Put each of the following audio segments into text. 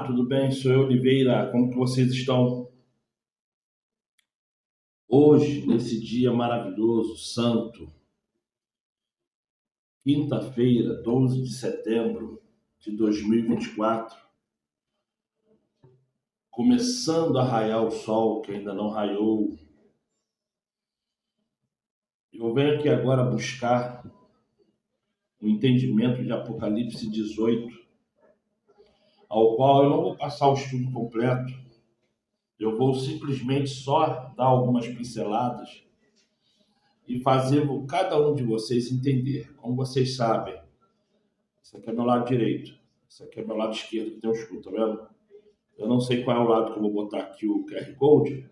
tudo bem? Sou eu, Oliveira. Como que vocês estão hoje, nesse dia maravilhoso, santo, quinta-feira, 12 de setembro de 2024, começando a raiar o sol, que ainda não raiou. Eu venho aqui agora buscar o entendimento de Apocalipse 18, ao qual eu não vou passar o estudo completo, eu vou simplesmente só dar algumas pinceladas e fazer cada um de vocês entender. Como vocês sabem, esse aqui é meu lado direito, esse aqui é meu lado esquerdo, que tem um escudo, tá vendo? Eu não sei qual é o lado que eu vou botar aqui o QR Code,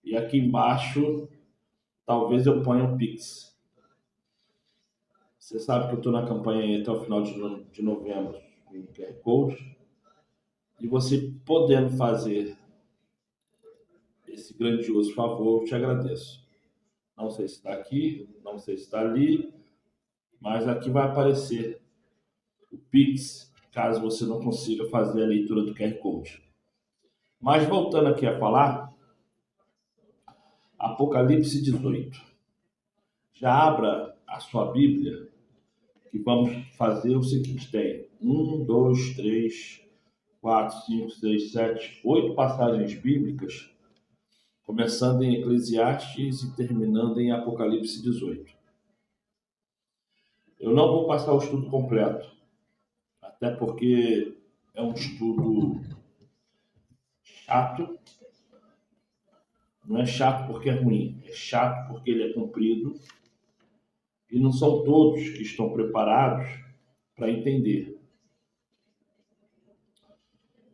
e aqui embaixo talvez eu ponha o Pix. Você sabe que eu estou na campanha aí até o final de novembro com o QR Code, e você podendo fazer esse grandioso favor, eu te agradeço. Não sei se está aqui, não sei se está ali, mas aqui vai aparecer o Pix, caso você não consiga fazer a leitura do QR Code. Mas voltando aqui a falar, Apocalipse 18. Já abra a sua Bíblia, que vamos fazer o seguinte: tem 1, 2, 3, 4, 5, 6, 7, 8 passagens bíblicas, começando em Eclesiastes e terminando em Apocalipse 18. Eu não vou passar o estudo completo, até porque é um estudo chato. Não é chato porque é ruim, é chato porque ele é comprido e não são todos que estão preparados para entender.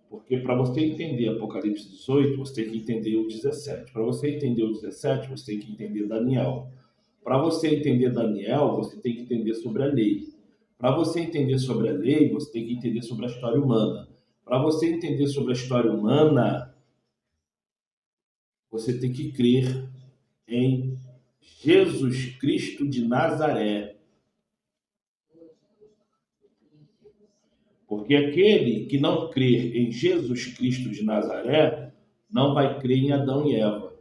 Porque para você entender Apocalipse 18, você tem que entender o 17. Para você entender o 17, você tem que entender Daniel. Para você entender Daniel, você tem que entender sobre a lei. Para você entender sobre a lei, você tem que entender sobre a história humana. Para você entender sobre a história humana, você tem que crer em Jesus Cristo de Nazaré. Porque aquele que não crer em Jesus Cristo de Nazaré não vai crer em Adão e Eva.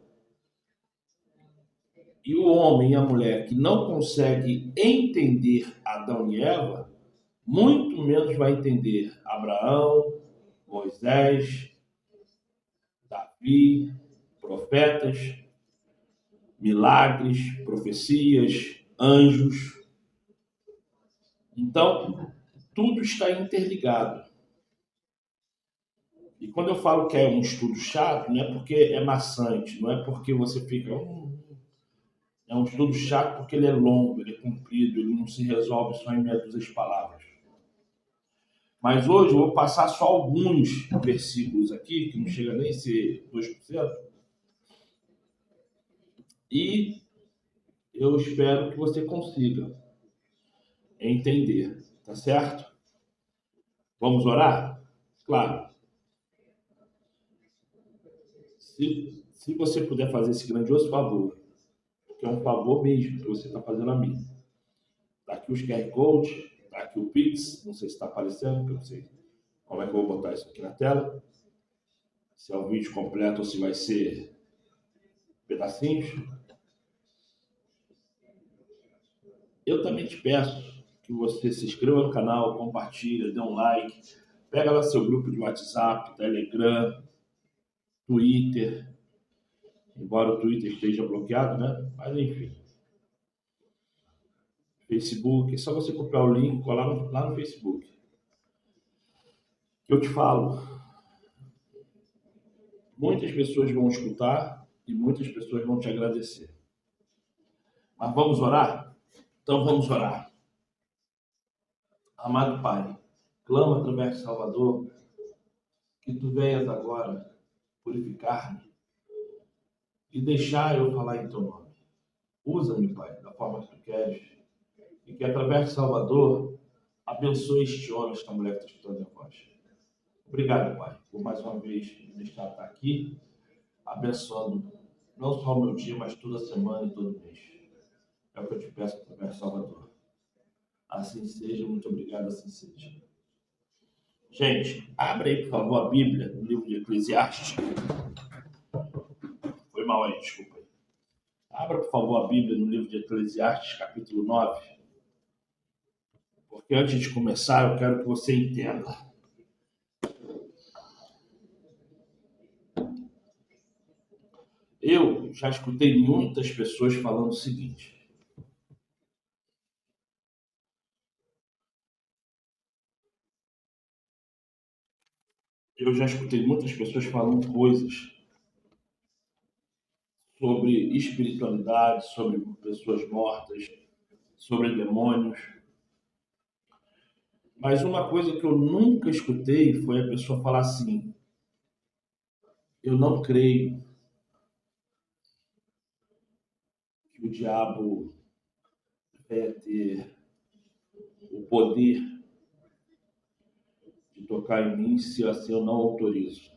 E o homem e a mulher que não consegue entender Adão e Eva, muito menos vai entender Abraão, Moisés, Davi, profetas, milagres, profecias, anjos. Então, tudo está interligado. E quando eu falo que é um estudo chato, não é porque é maçante, não é porque você fica... É um estudo chato porque ele é longo, ele é comprido, ele não se resolve só em meia dúzia de palavras. Mas hoje eu vou passar só alguns versículos aqui, que não chega nem a ser 2%, e eu espero que você consiga entender, tá certo? Vamos orar? Claro. Se você puder fazer esse grandioso favor, que é um favor mesmo que você está fazendo a mim. Tá aqui os QR Code, tá aqui o Pix, não sei se está aparecendo, porque eu não sei como é que eu vou botar isso aqui na tela. Se é o vídeo completo ou se vai ser pedacinhos. Eu também te peço que você se inscreva no canal, compartilhe, dê um like, pega lá seu grupo de WhatsApp, Telegram, Twitter, embora o Twitter esteja bloqueado, né? Mas enfim. Facebook, é só você copiar o link e colar lá no Facebook. Eu te falo, muitas pessoas vão escutar e muitas pessoas vão te agradecer. Mas vamos orar? Então vamos orar. Amado Pai, clamo através de Salvador que tu venhas agora purificar-me e deixar eu falar em teu nome. Usa-me, Pai, da forma que tu queres, e que através de Salvador abençoe este homem, esta mulher que está escutando a voz. Obrigado, Pai, por mais uma vez me deixar estar aqui, abençoando não só o meu dia, mas toda semana e todo mês. É o que eu te peço através de Salvador. Assim seja, muito obrigado, assim seja. Gente, abre aí, por favor, a Bíblia, no livro de Eclesiastes. Foi mal aí, desculpa aí. Abra, por favor, a Bíblia no livro de Eclesiastes, capítulo 9. Porque antes de começar, eu quero que você entenda. Eu já escutei muitas pessoas falando o seguinte: eu já escutei muitas pessoas falando coisas sobre espiritualidade, sobre pessoas mortas, sobre demônios. Mas uma coisa que eu nunca escutei foi a pessoa falar assim: eu não creio que o diabo vai ter o poder de tocar em mim se assim eu não autorizo.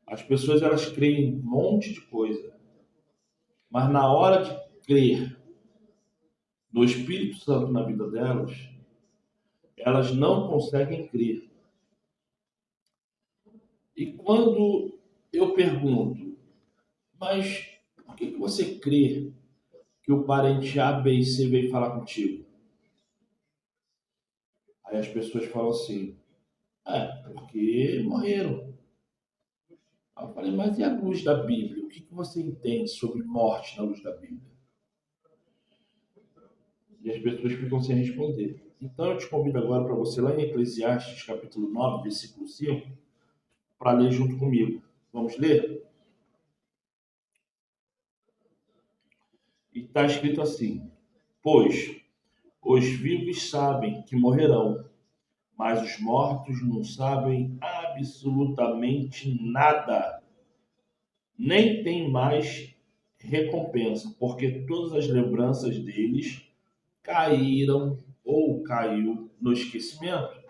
As pessoas elas creem em um monte de coisa, mas na hora de crer no Espírito Santo na vida delas, elas não conseguem crer. E quando eu pergunto, mas por que você crê que o parente A, B e C veio falar contigo? Aí as pessoas falam assim, porque morreram. Aí eu falei, mas e a luz da Bíblia? O que você entende sobre morte na luz da Bíblia? E as pessoas ficam sem responder. Então eu te convido agora para você lá em Eclesiastes, capítulo 9, versículo 5, para ler junto comigo. Vamos ler? E está escrito assim: pois os vivos sabem que morrerão, mas os mortos não sabem absolutamente nada, nem têm mais recompensa, porque todas as lembranças deles caíram ou caiu no esquecimento.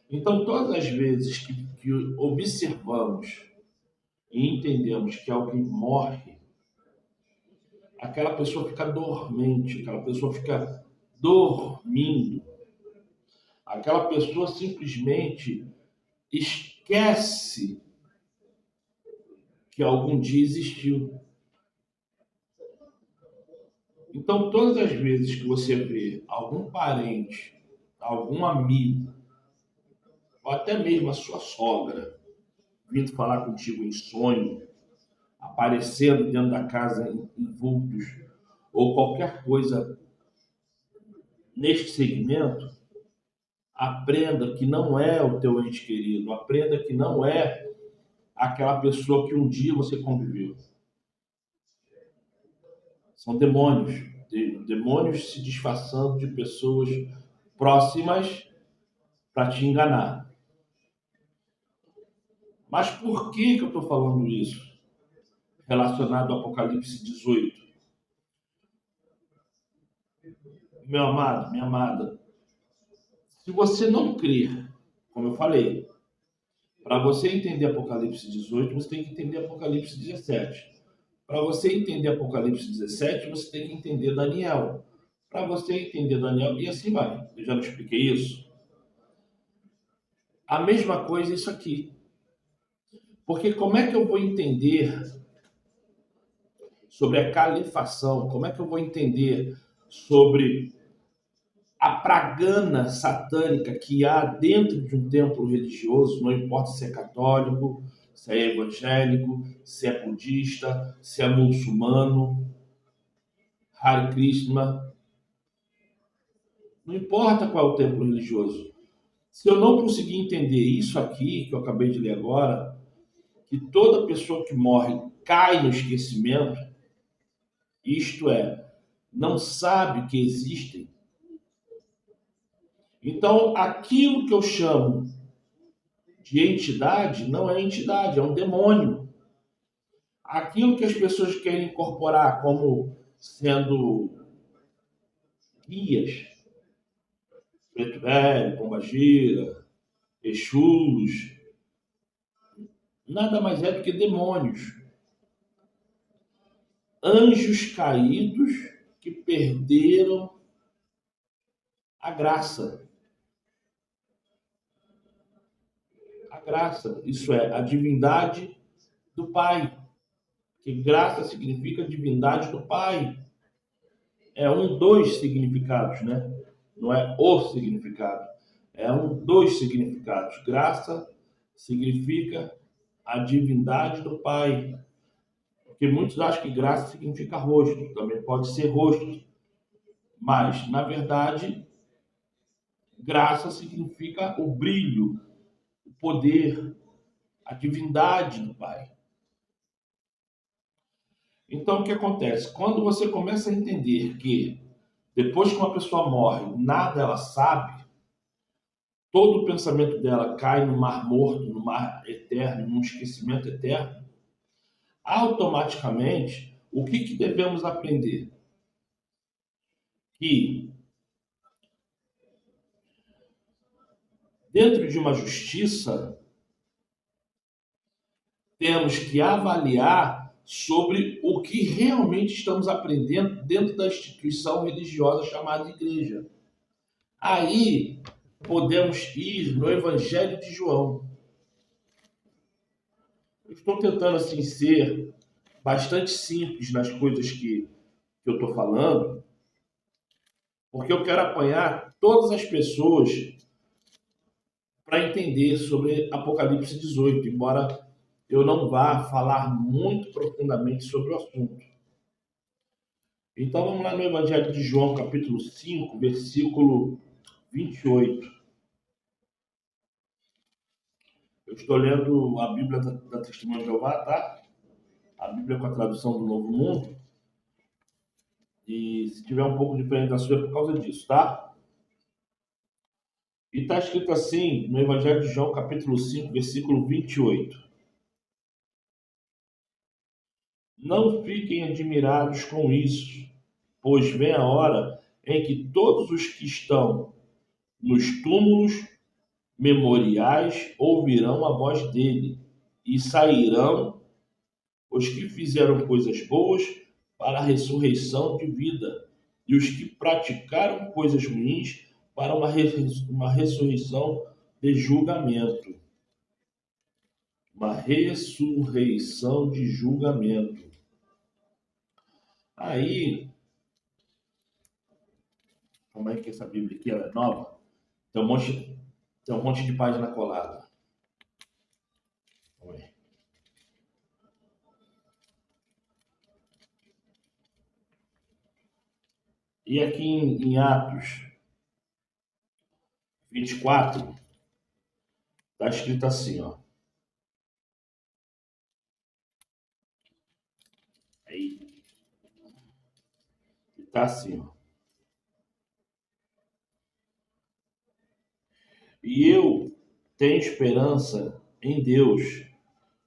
Então, todas as vezes que observamos e entendemos que alguém morre, aquela pessoa fica dormente, aquela pessoa fica dormindo, aquela pessoa simplesmente esquece que algum dia existiu. Então, todas as vezes que você vê algum parente, algum amigo, ou até mesmo a sua sogra, vindo falar contigo em sonho, aparecendo dentro da casa em vultos, ou qualquer coisa neste segmento, aprenda que não é o teu ente querido, aprenda que não é aquela pessoa que um dia você conviveu. São demônios, demônios se disfarçando de pessoas próximas para te enganar. Mas por que eu estou falando isso? Relacionado ao Apocalipse 18. Meu amado, minha amada, se você não crer, como eu falei, para você entender Apocalipse 18, você tem que entender Apocalipse 17. Para você entender Apocalipse 17, você tem que entender Daniel. Para você entender Daniel, e assim vai. Eu já não expliquei isso. A mesma coisa isso aqui. Porque como é que eu vou entender sobre a califação? Como é que eu vou entender sobre a pragana satânica que há dentro de um templo religioso, não importa se é católico, se é evangélico, se é budista, se é muçulmano, Hare Krishna, não importa qual é o templo religioso. Se eu não conseguir entender isso aqui, que eu acabei de ler agora, que toda pessoa que morre cai no esquecimento, isto é, não sabe que existem, então aquilo que eu chamo de entidade não é entidade, é um demônio. Aquilo que as pessoas querem incorporar como sendo guias, Preto Velho, Pombagira, Exus, nada mais é do que demônios. Anjos caídos que perderam a graça. a graça, isso é, a divindade do Pai. Que graça significa divindade do Pai. É um dos significados, né? Não é o significado. É um dos significados. Graça significa a divindade do Pai. Porque muitos acham que graça significa rosto. Também pode ser rosto. Mas, na verdade, graça significa o brilho, o poder, a divindade do Pai. Então, o que acontece? Quando você começa a entender que depois que uma pessoa morre, nada ela sabe, todo o pensamento dela cai no mar morto, no mar eterno, num esquecimento eterno, automaticamente, o que devemos aprender? Que dentro de uma justiça, temos que avaliar sobre o que realmente estamos aprendendo dentro da instituição religiosa chamada igreja. Aí podemos ir no Evangelho de João. Eu estou tentando assim ser bastante simples nas coisas que eu estou falando, porque eu quero apanhar todas as pessoas para entender sobre Apocalipse 18, embora eu não vá falar muito profundamente sobre o assunto. Então vamos lá no Evangelho de João, capítulo 5, versículo 28. Eu estou lendo a Bíblia da Testemunha de Jeová, tá? A Bíblia com a tradução do Novo Mundo. E se tiver um pouco diferente da sua é por causa disso, tá? E está escrito assim no Evangelho de João, capítulo 5, versículo 28. Não fiquem admirados com isso, pois vem a hora em que todos os que estão nos túmulos memoriais ouvirão a voz dele, e sairão os que fizeram coisas boas para a ressurreição de vida, e os que praticaram coisas ruins para uma ressurreição de julgamento. Uma ressurreição de julgamento. Aí, como é que essa Bíblia aqui ela é nova? Tem um monte de página colada. Vamos ver. E aqui em Atos 24, está escrito assim, ó. Aí. Está assim, ó. E eu tenho esperança em Deus,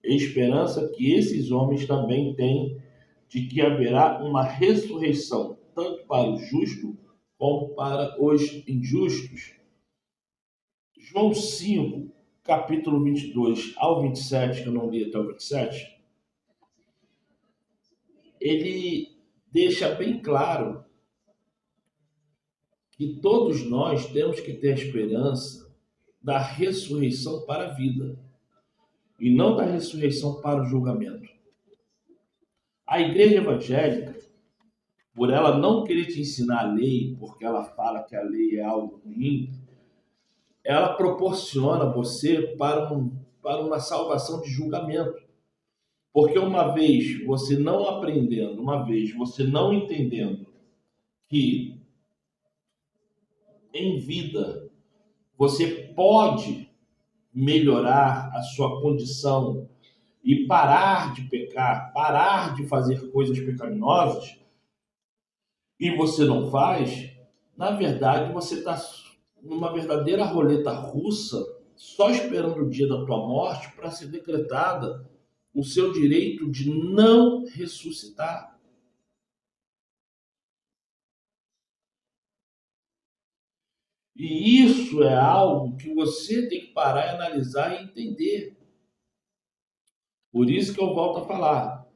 esperança que esses homens também têm, de que haverá uma ressurreição, tanto para o justo como para os injustos. João 5, capítulo 22 ao 27, que eu não li até o 27, ele deixa bem claro que todos nós temos que ter a esperança da ressurreição para a vida e não da ressurreição para o julgamento. A igreja evangélica, por ela não querer te ensinar a lei, porque ela fala que a lei é algo ruim, ela proporciona você para uma salvação de julgamento. Porque uma vez você não aprendendo, uma vez você não entendendo que em vida você pode melhorar a sua condição e parar de pecar, parar de fazer coisas pecaminosas, e você não faz, na verdade você está numa verdadeira roleta russa, só esperando o dia da tua morte para ser decretada o seu direito de não ressuscitar. E isso é algo que você tem que parar e analisar e entender. Por isso que eu volto a falar.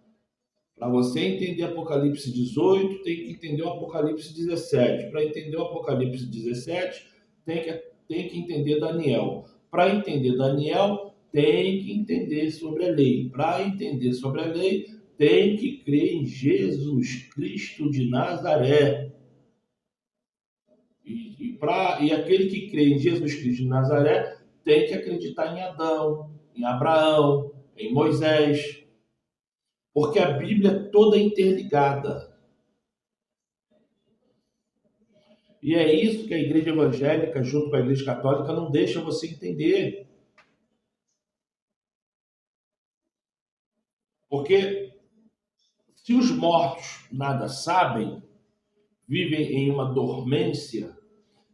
Para você entender Apocalipse 18, tem que entender o Apocalipse 17. Para entender o Apocalipse 17, tem que entender Daniel. Para entender Daniel, tem que entender sobre a lei. Para entender sobre a lei, tem que crer em Jesus Cristo de Nazaré. E aquele que crê em Jesus Cristo de Nazaré tem que acreditar em Adão, em Abraão, em Moisés, porque a Bíblia é toda interligada. E é isso que a igreja evangélica, junto com a igreja católica, não deixa você entender. Porque se os mortos nada sabem, vivem em uma dormência,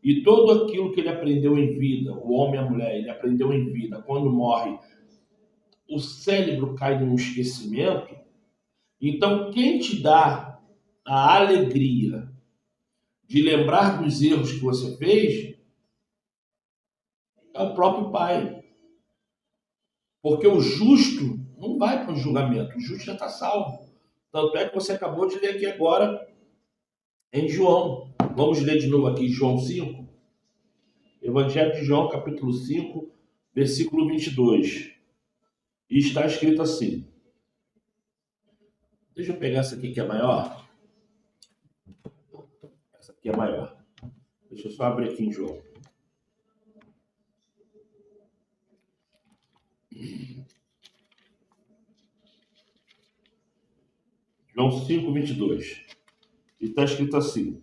e tudo aquilo que ele aprendeu em vida, o homem e a mulher, ele aprendeu em vida, quando morre, o cérebro cai num esquecimento. Então, quem te dá a alegria de lembrar dos erros que você fez é o próprio Pai. Porque o justo não vai para o julgamento, o justo já está salvo. Tanto é que você acabou de ler aqui agora em João. Vamos ler de novo aqui João 5. Evangelho de João, capítulo 5, versículo 22. E está escrito assim. Deixa eu pegar essa aqui que é maior. Essa aqui é maior. Deixa eu só abrir aqui em João. João 5, 22. E está escrito assim.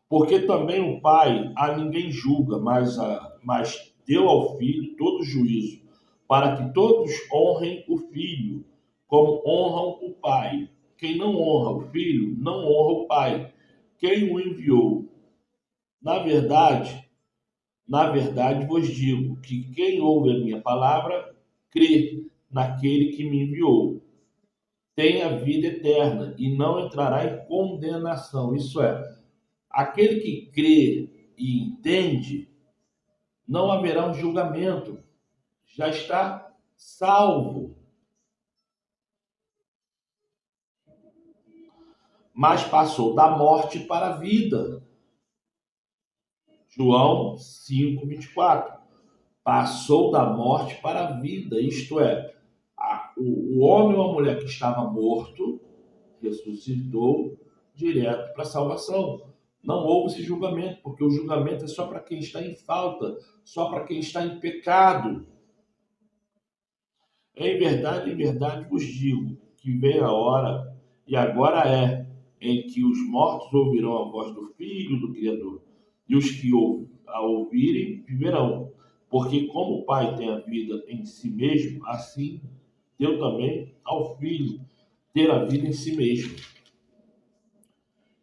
Porque também o Pai a ninguém julga, mas deu ao Filho todo juízo, para que todos honrem o Filho, como honram o Pai. Quem não honra o Filho, não honra o Pai, quem o enviou. Na verdade vos digo que quem ouve a minha palavra, crê naquele que me enviou, tem a vida eterna e não entrará em condenação. Isso é, aquele que crê e entende, não haverá um julgamento, já está salvo, mas passou da morte para a vida. João 5, 24. Passou da morte para a vida, isto é, o homem ou a mulher que estava morto ressuscitou direto para a salvação. Não houve esse julgamento, porque o julgamento é só para quem está em falta, só para quem está em pecado. Em verdade vos digo que vem a hora, e agora é, em que os mortos ouvirão a voz do Filho do Criador, e os que a ouvirem viverão. Porque como o Pai tem a vida em si mesmo, assim deu também ao Filho ter a vida em si mesmo.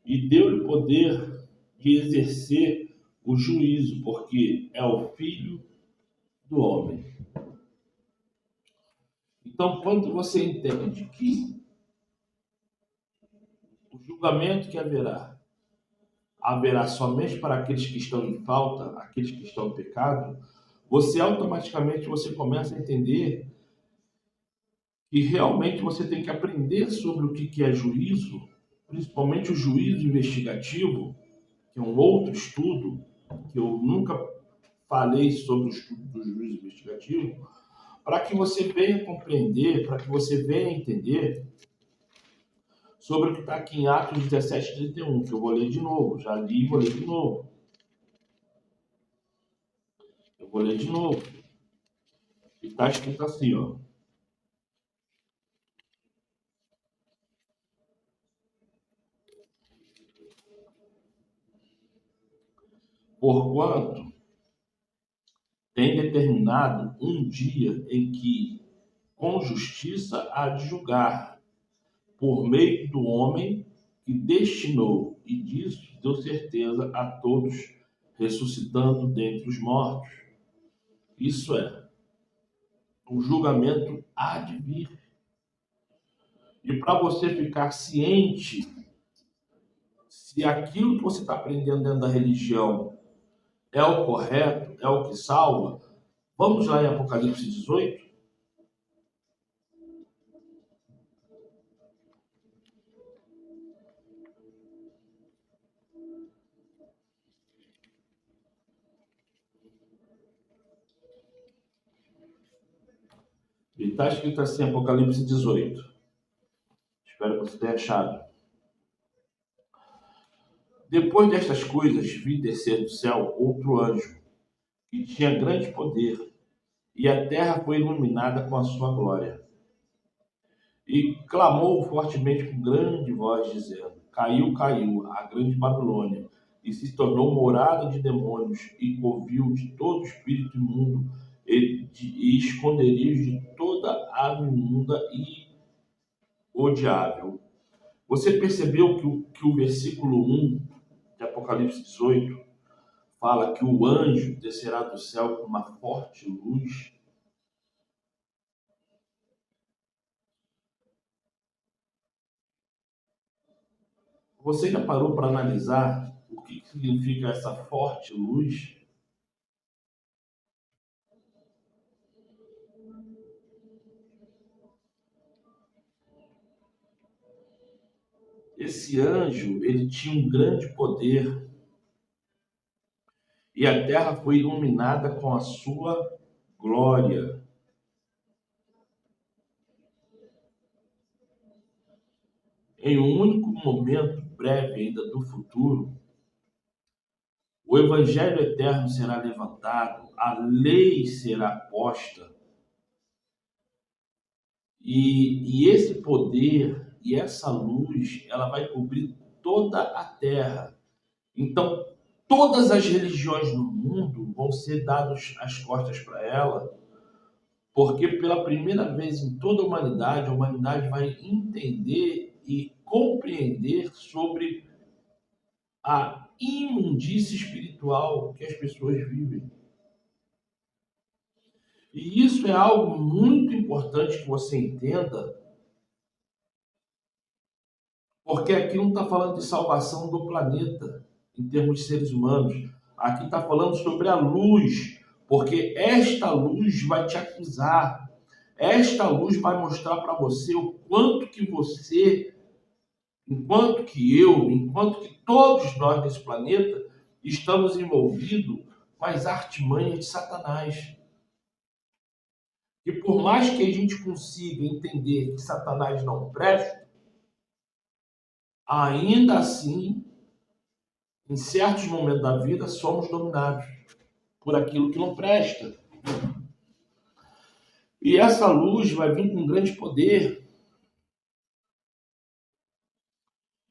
E deu-lhe poder de exercer o juízo, porque é o Filho do homem. Então, quando você entende que o julgamento que haverá somente para aqueles que estão em falta, aqueles que estão em pecado, você automaticamente começa a entender que realmente você tem que aprender sobre o que é juízo, principalmente o juízo investigativo, que é um outro estudo, que eu nunca falei sobre o estudo do juízo investigativo, para que você venha compreender, para que você venha entender sobre o que está aqui em Atos 17, 31, que eu vou ler de novo. Já li e vou ler de novo. Eu vou ler de novo. E está escrito assim, ó. Porquanto tem determinado um dia em que, com justiça, há de julgar, por meio do homem que destinou, e disso deu certeza a todos, ressuscitando dentre os mortos. Isso é, o julgamento há de vir. E para você ficar ciente se aquilo que você está aprendendo dentro da religião é o correto, é o que salva, vamos lá em Apocalipse 18. E está escrito assim, Apocalipse 18. Espero que você tenha achado. Depois destas coisas, vi descer do céu outro anjo, que tinha grande poder, e a terra foi iluminada com a sua glória. E clamou fortemente com grande voz, dizendo: Caiu, caiu a grande Babilônia, e se tornou morada de demônios e covil de todo espírito imundo e esconderijo de toda ave imunda e odiável. Você percebeu que o versículo 1 de Apocalipse 18 fala que o anjo descerá do céu com uma forte luz? Você já parou para analisar o que significa essa forte luz? Esse anjo, ele tinha um grande poder e a terra foi iluminada com a sua glória. Em um único momento breve ainda do futuro, o evangelho eterno será levantado, a lei será posta e esse poder e essa luz, ela vai cobrir toda a terra. Então, todas as religiões no mundo vão ser dadas as costas para ela, porque pela primeira vez em toda a humanidade vai entender e compreender sobre a imundície espiritual que as pessoas vivem. E isso é algo muito importante que você entenda, porque aqui não está falando de salvação do planeta, em termos de seres humanos. Aqui está falando sobre a luz, porque esta luz vai te acusar. Esta luz vai mostrar para você o quanto que você, enquanto que eu, enquanto que todos nós nesse planeta, estamos envolvidos com as artimanhas de Satanás. E por mais que a gente consiga entender que Satanás não presta, ainda assim, em certos momentos da vida, somos dominados por aquilo que não presta. E essa luz vai vir com grande poder.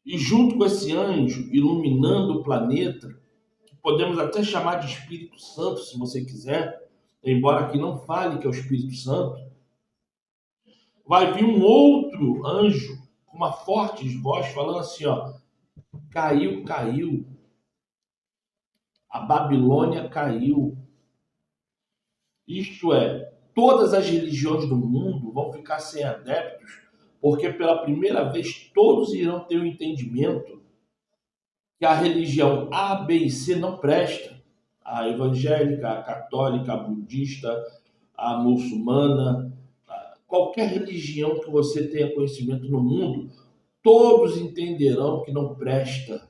E junto com esse anjo iluminando o planeta, que podemos até chamar de Espírito Santo, se você quiser, embora aqui não fale que é o Espírito Santo, vai vir um outro anjo com uma forte voz falando assim, ó: caiu, caiu, a Babilônia caiu. Isto é, todas as religiões do mundo vão ficar sem adeptos, porque pela primeira vez todos irão ter o entendimento que a religião A, B e C não presta. A evangélica, a católica, a budista, a muçulmana, qualquer religião que você tenha conhecimento no mundo, todos entenderão que não presta.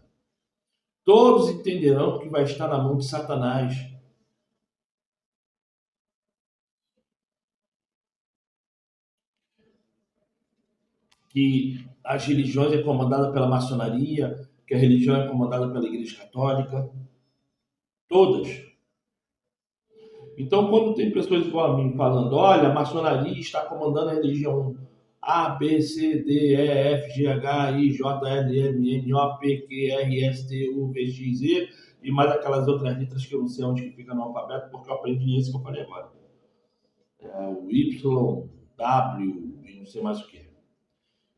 Todos entenderão que vai estar na mão de Satanás. Que as religiões é comandada pela maçonaria, que a religião é comandada pela Igreja Católica, todas. Então, quando tem pessoas igual a mim falando, olha, a maçonaria está comandando a religião A, B, C, D, E, F, G, H, I, J, L, M, N, O, P, Q, R, S, T, U, V, X, Z, e mais aquelas outras letras que eu não sei onde que fica no alfabeto, porque eu aprendi esse que eu falei agora. O Y, W, e não sei mais o que.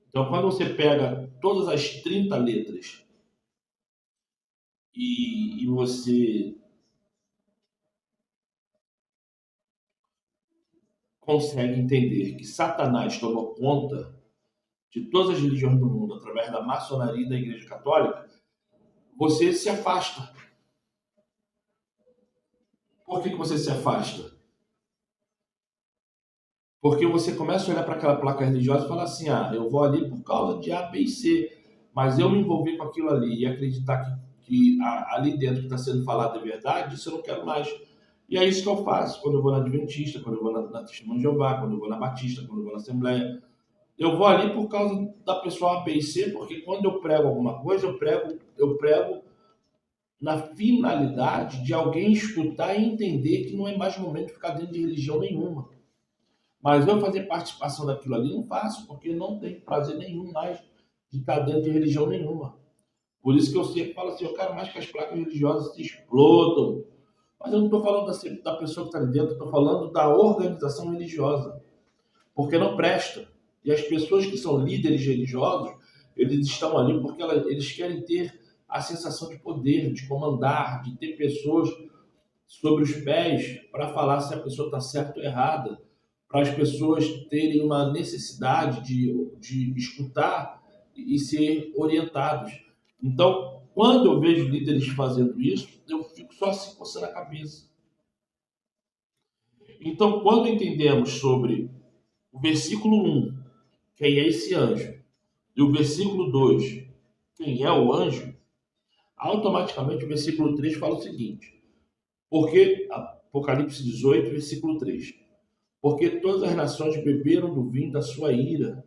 Então, quando você pega todas as 30 letras e você consegue entender que Satanás tomou conta de todas as religiões do mundo através da maçonaria e da Igreja Católica, você se afasta. Por que você se afasta? Porque você começa a olhar para aquela placa religiosa e fala assim, eu vou ali por causa de A, B e C, mas eu me envolvi com aquilo ali e acreditar que ali dentro que está sendo falado é verdade, isso eu não quero mais. E é isso que eu faço quando eu vou na Adventista, quando eu vou na Testemunha de Jeová, quando eu vou na Batista, quando eu vou na Assembleia. Eu vou ali por causa da pessoa A, B e C, porque quando eu prego alguma coisa, eu prego na finalidade de alguém escutar e entender que não é mais momento de ficar dentro de religião nenhuma. Mas eu fazer participação daquilo ali não faço, porque não tenho prazer nenhum mais de estar dentro de religião nenhuma. Por isso que eu sempre falo assim, eu quero mais que as placas religiosas se explodam. Mas eu não estou falando da pessoa que está ali dentro, eu estou falando da organização religiosa. Porque não presta. E as pessoas que são líderes religiosos, eles estão ali porque eles querem ter a sensação de poder, de comandar, de ter pessoas sobre os pés para falar se a pessoa está certa ou errada, para as pessoas terem uma necessidade de escutar e ser orientados. Então, quando eu vejo líderes fazendo isso, eu fico só assim coçando a cabeça. Então, quando entendemos sobre o versículo 1, quem é esse anjo, e o versículo 2, quem é o anjo, automaticamente o versículo 3 fala o seguinte, porque, Apocalipse 18, versículo 3, porque todas as nações beberam do vinho da sua ira,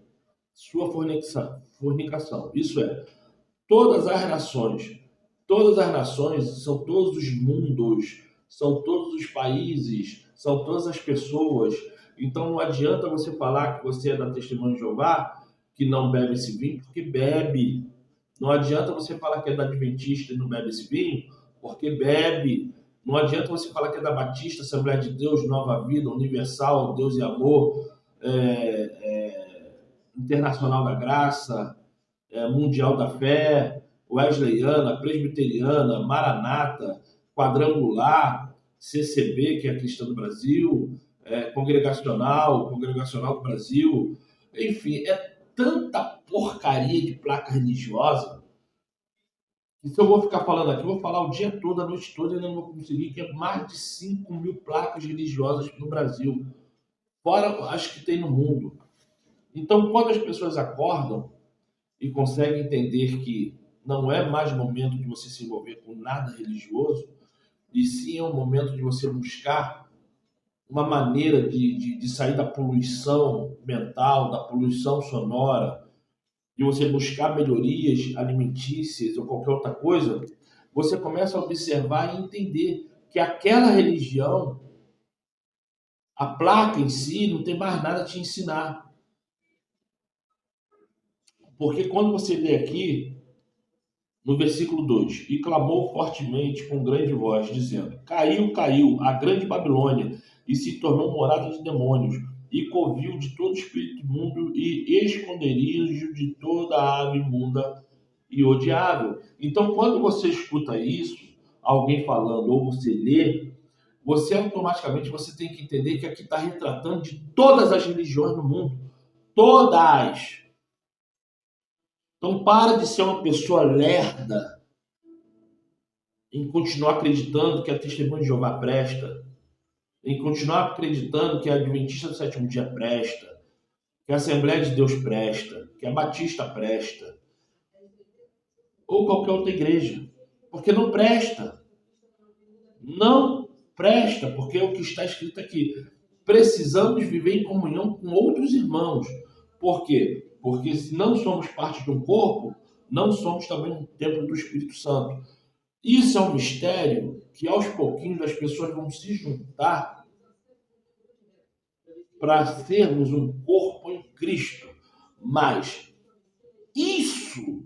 sua fornicação. Isso é, todas as nações são todos os mundos, são todos os países, são todas as pessoas. Então não adianta você falar que você é da Testemunha de Jeová, que não bebe esse vinho, porque bebe. Não adianta você falar que é da Adventista e não bebe esse vinho, porque bebe. Não adianta você falar que é da Batista, Assembleia de Deus, Nova Vida, Universal, Deus e Amor, Internacional da Graça, Mundial da Fé, Wesleyana, Presbiteriana, Maranata, Quadrangular, CCB, que é a Cristã do Brasil, Congregacional do Brasil, enfim, é tanta porcaria de placa religiosa que se eu vou ficar falando aqui, eu vou falar o dia todo, a noite toda, e ainda não vou conseguir, que é mais de 5.000 placas religiosas no Brasil, fora as que tem no mundo. Então, quando as pessoas acordam e consegue entender que não é mais momento de você se envolver com nada religioso, e sim é um momento de você buscar uma maneira de sair da poluição mental, da poluição sonora, de você buscar melhorias alimentícias ou qualquer outra coisa, você começa a observar e entender que aquela religião, a placa em si, não tem mais nada a te ensinar. Porque quando você lê aqui, no versículo 2, e clamou fortemente com grande voz, dizendo, caiu, caiu a grande Babilônia, e se tornou morada de demônios, e covil de todo espírito imundo, e esconderijo de toda ave imunda e odiável. Então, quando você escuta isso, alguém falando, ou você lê, você automaticamente você tem que entender que aqui está retratando de todas as religiões no mundo. Todas! Então, para de ser uma pessoa lerda em continuar acreditando que a Testemunha de Jeová presta, em continuar acreditando que a Adventista do Sétimo Dia presta, que a Assembleia de Deus presta, que a Batista presta, ou qualquer outra igreja, porque não presta. Não presta, porque é o que está escrito aqui. Precisamos viver em comunhão com outros irmãos. Por quê? Porque se não somos parte de um corpo, não somos também um templo do Espírito Santo. Isso é um mistério que aos pouquinhos as pessoas vão se juntar para sermos um corpo em Cristo. Mas isso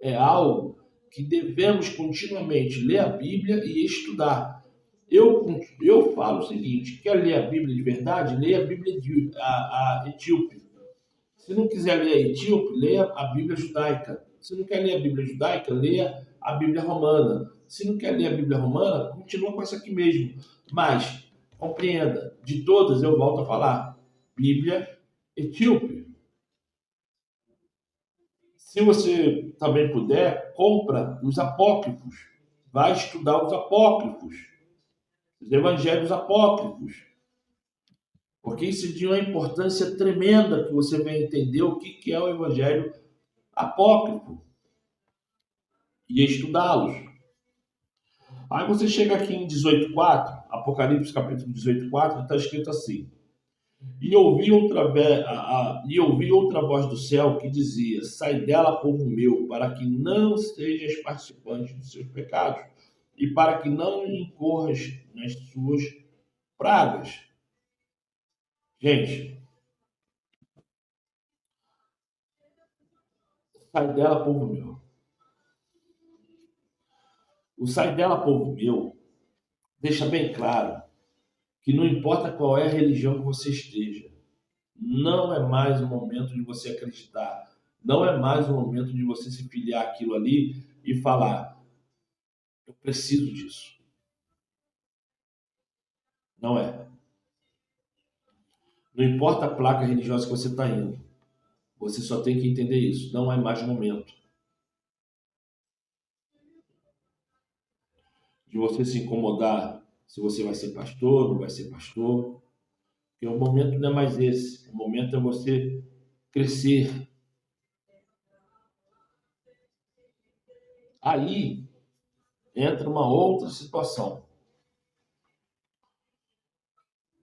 é algo que devemos continuamente ler a Bíblia e estudar. Eu falo o seguinte, quer ler a Bíblia de verdade? Leia a Bíblia a etíope. Se não quiser ler a etíope, leia a Bíblia judaica. Se não quer ler a Bíblia judaica, leia a Bíblia romana. Se não quer ler a Bíblia romana, continua com essa aqui mesmo. Mas, compreenda, de todas eu volto a falar. Bíblia etíope. Se você também puder, compra os apócrifos. Vai estudar os apócrifos. Os evangelhos apócrifos. Porque isso de uma importância tremenda que você vai entender o que é o evangelho apócrifo e estudá-los. Aí você chega aqui em 18:4, Apocalipse capítulo 18:4, está escrito assim: e ouvi outra voz do céu que dizia: Sai dela, povo meu, para que não sejas participante dos seus pecados e para que não incorras nas suas pragas. Gente, sai dela, povo meu. O sai dela, povo meu, deixa bem claro que não importa qual é a religião que você esteja, não é mais o momento de você acreditar, não é mais o momento de você se filiar àquilo ali e falar: eu preciso disso. Não é. Não importa a placa religiosa que você está indo, você só tem que entender isso. Não é mais o momento de você se incomodar se você vai ser pastor, não vai ser pastor. Porque o momento não é mais esse. O momento é você crescer. Aí entra uma outra situação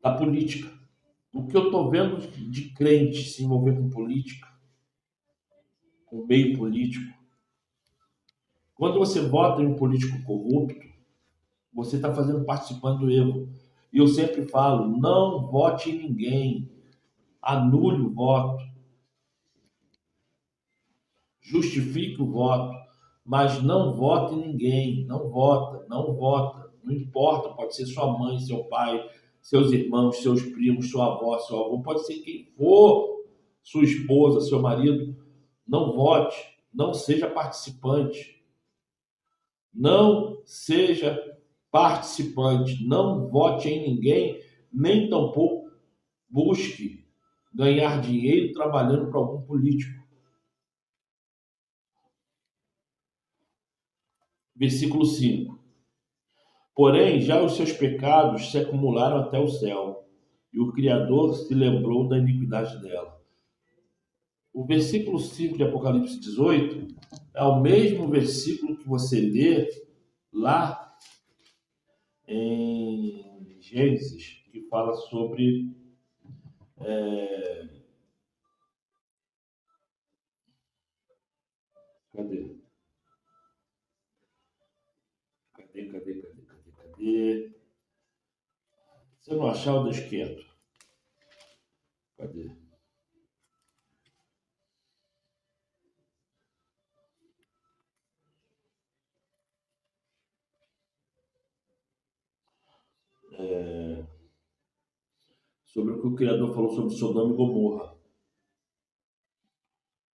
da política. O que eu estou vendo de crente se envolver com política, com meio político, quando você vota em um político corrupto, você está participando do erro. E eu sempre falo: não vote em ninguém, anule o voto, justifique o voto, mas não vote em ninguém, não vota, não vota, não importa, pode ser sua mãe, seu pai, seus irmãos, seus primos, sua avó, seu avô, pode ser quem for, sua esposa, seu marido, não vote, não seja participante, não seja participante, não vote em ninguém, nem tampouco busque ganhar dinheiro trabalhando para algum político. Versículo 5. Porém, já os seus pecados se acumularam até o céu, e o Criador se lembrou da iniquidade dela. O versículo 5 de Apocalipse 18 é o mesmo versículo que você lê lá em Gênesis, que fala sobre cadê? Cadê? Se eu não achar, eu deixo quieto. Cadê? Sobre o que o Criador falou sobre Sodoma e Gomorra.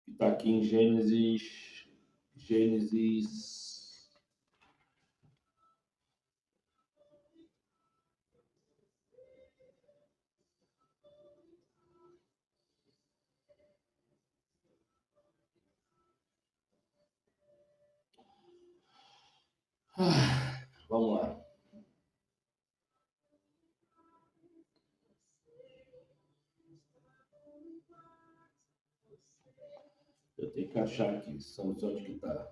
Que está aqui em Gênesis. Vamos lá. Eu tenho que achar aqui. São onde que está.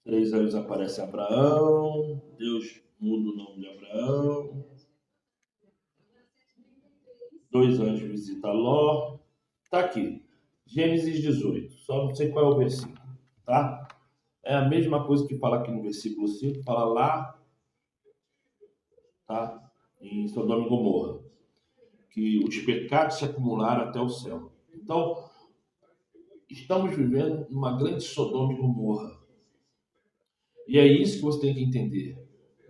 3 anos aparece Abraão. Deus muda o nome de Abraão. 2 anos visita Ló. Está aqui. Gênesis 18. Só não sei qual é o versículo. Tá? É a mesma coisa que fala aqui no versículo 5. Fala lá. Tá? Em Sodoma e Gomorra. Que os pecados se acumularam até o céu. Então, estamos vivendo uma grande Sodoma e Gomorra. E é isso que você tem que entender.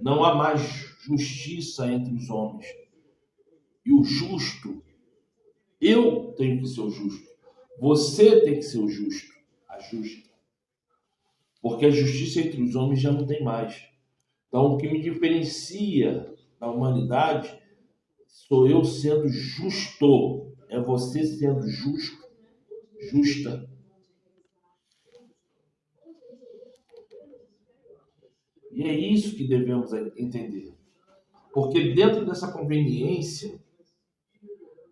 Não há mais justiça entre os homens. E o justo, eu tenho que ser o justo. Você tem que ser o justo, a justa. Porque a justiça entre os homens já não tem mais. Então, o que me diferencia da humanidade sou eu sendo justo. É você sendo justo, justa. E é isso que devemos entender. Porque dentro dessa conveniência,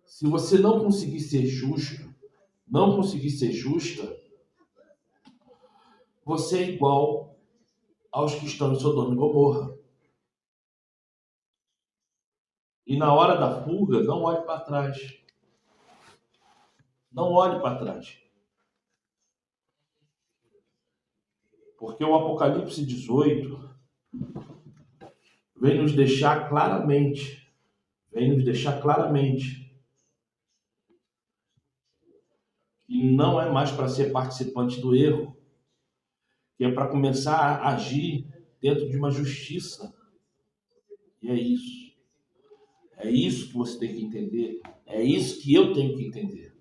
se você não conseguir ser justo, não conseguir ser justa, você é igual aos que estão em Sodoma e Gomorra. E na hora da fuga, não olhe para trás. Não olhe para trás. Porque o Apocalipse 18 vem nos deixar claramente que não é mais para ser participante do erro, que é para começar a agir dentro de uma justiça. E é isso. É isso que você tem que entender. É isso que eu tenho que entender.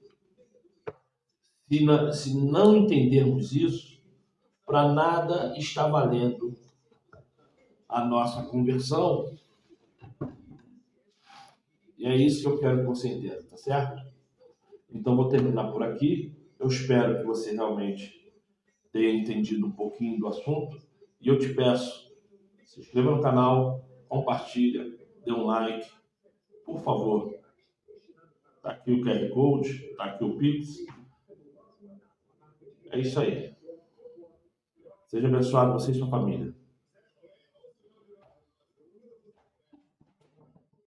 Se não entendermos isso, para nada está valendo a nossa conversão. E é isso que eu quero que você entenda, tá certo? Então vou terminar por aqui. Eu espero que você realmente tenha entendido um pouquinho do assunto. E eu te peço, se inscreva no canal, compartilha, dê um like, por favor. Tá aqui o QR Code, tá aqui o Pix. É isso aí. Seja abençoado você e sua família.